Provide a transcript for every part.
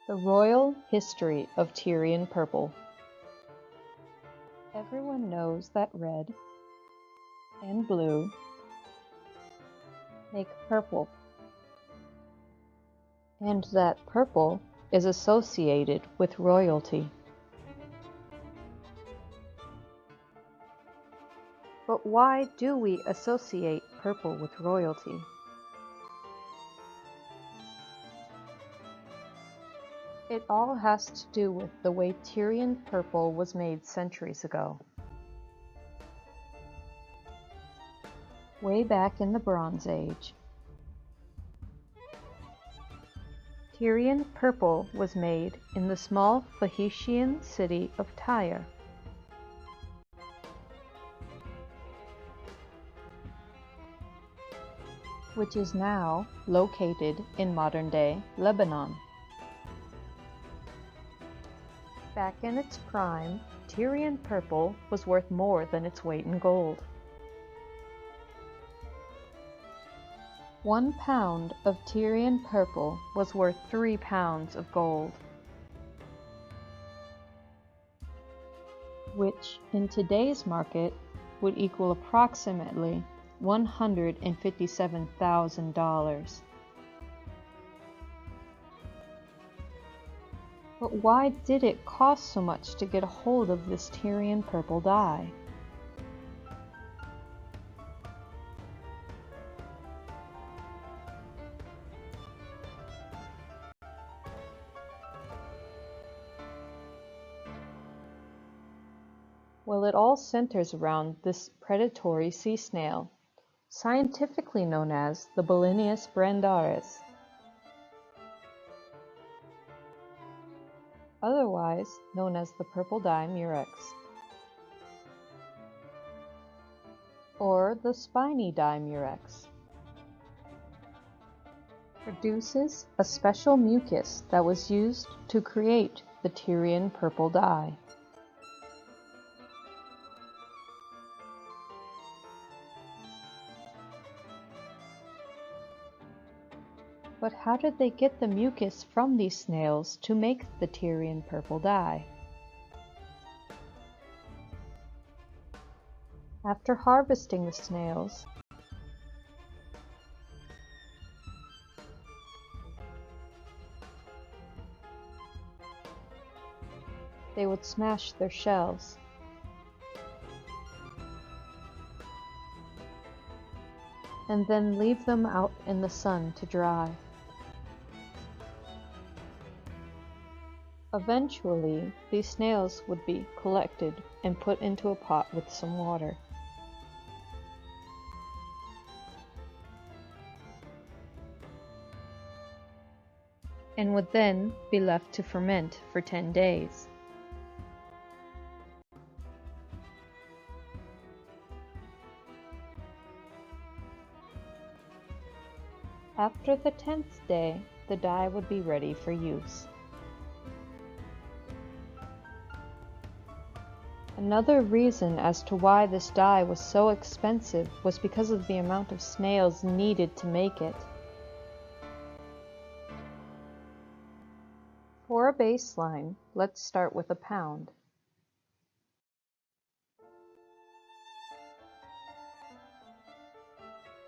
The Royal History of Tyrian Purple. Everyone knows that red and blue make purple, and that purple is associated with royalty. But why do we associate purple with royalty? It all has to do with the way Tyrian purple was made centuries ago. Way back in the Bronze Age, Tyrian purple was made in the small Phaeacian city of Tyre. Which is now located in modern-day Lebanon. Back in its prime, Tyrian purple was worth more than its weight in gold. 1 pound of Tyrian purple was worth 3 pounds of gold, which in today's market would equal approximately $157,000. But why did it cost so much to get a hold of this Tyrian purple dye? Well, it all centers around this predatory sea snail, scientifically known as the Bolineus brandaris, otherwise known as the purple dye murex, or the spiny dye murex. Produces a special mucus that was used to create the Tyrian purple dye. But how did they get the mucus from these snails to make the Tyrian purple dye? After harvesting the snails, they would smash their shells. And then leave them out in the sun to dry. Eventually, these snails would be collected and put into a pot with some water. And would then be left to ferment for 10 days. After the 10th day, the dye would be ready for use. Another reason as to why this dye was so expensive was because of the amount of snails needed to make it. For a baseline, let's start with a pound.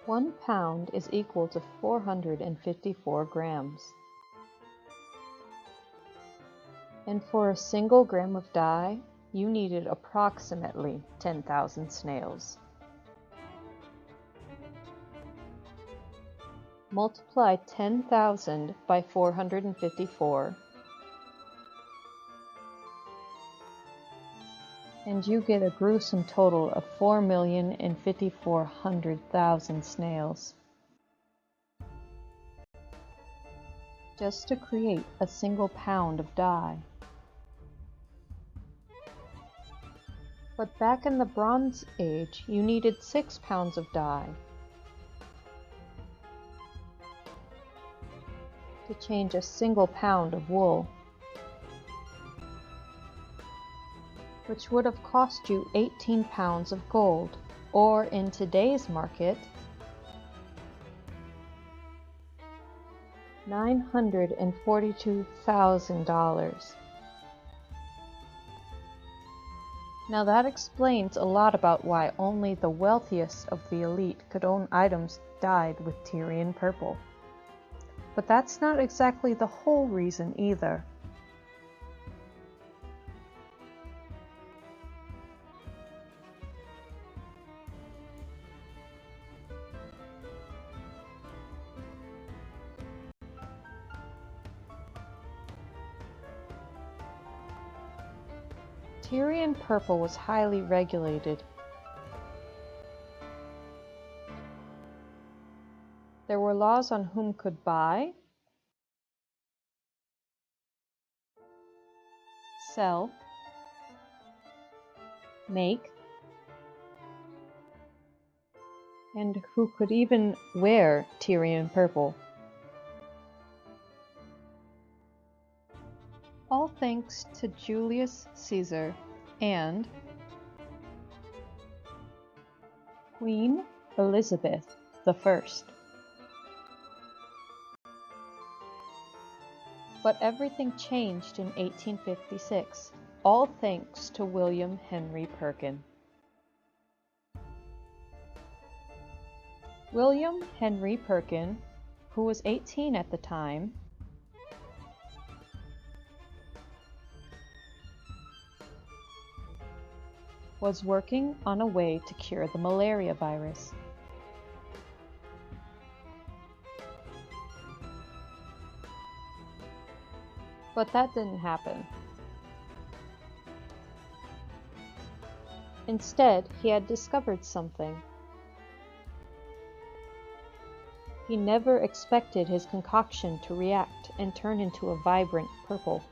One pound is equal to 454 grams. And for a single gram of dye, you needed approximately 10,000 snails. Multiply 10,000 by 454, and you get a gruesome total of 4,054,000 snails. Just to create a single pound of dye. But back in the Bronze Age, you needed 6 pounds of dye to change a single pound of wool, which would have cost you 18 pounds of gold, or in today's market, $942,000. Now that explains a lot about why only the wealthiest of the elite could own items dyed with Tyrian purple. But that's not exactly the whole reason either. Tyrian purple was highly regulated. There were laws on whom could buy, sell, make, and who could even wear Tyrian purple. All thanks to Julius Caesar and Queen Elizabeth I. But everything changed in 1856, all thanks to William Henry Perkin. William Henry Perkin, who was 18 at the time, was working on a way to cure the malaria virus. But that didn't happen. Instead, he had discovered something. He never expected his concoction to react and turn into a vibrant purple.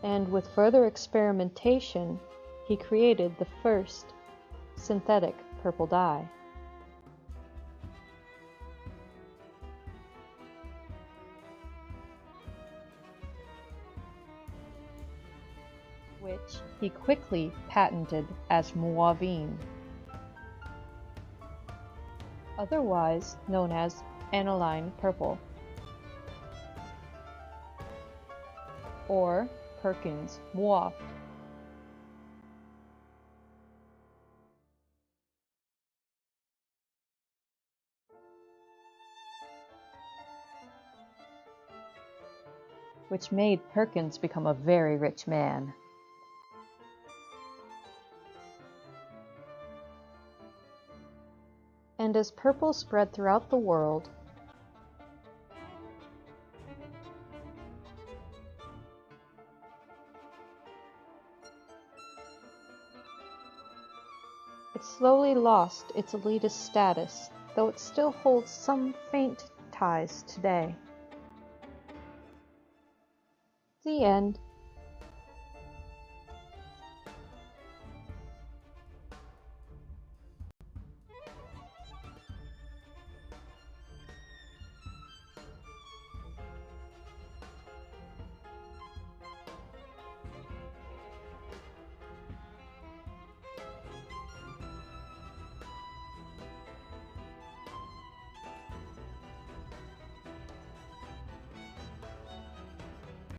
And with further experimentation, he created the first synthetic purple dye. Which he quickly patented as mauveine, otherwise known as aniline purple, or Perkins Mauve. Which made Perkins become a very rich man. And as purple spread throughout the world, it slowly lost its elitist status, though it still holds some faint ties today. The end.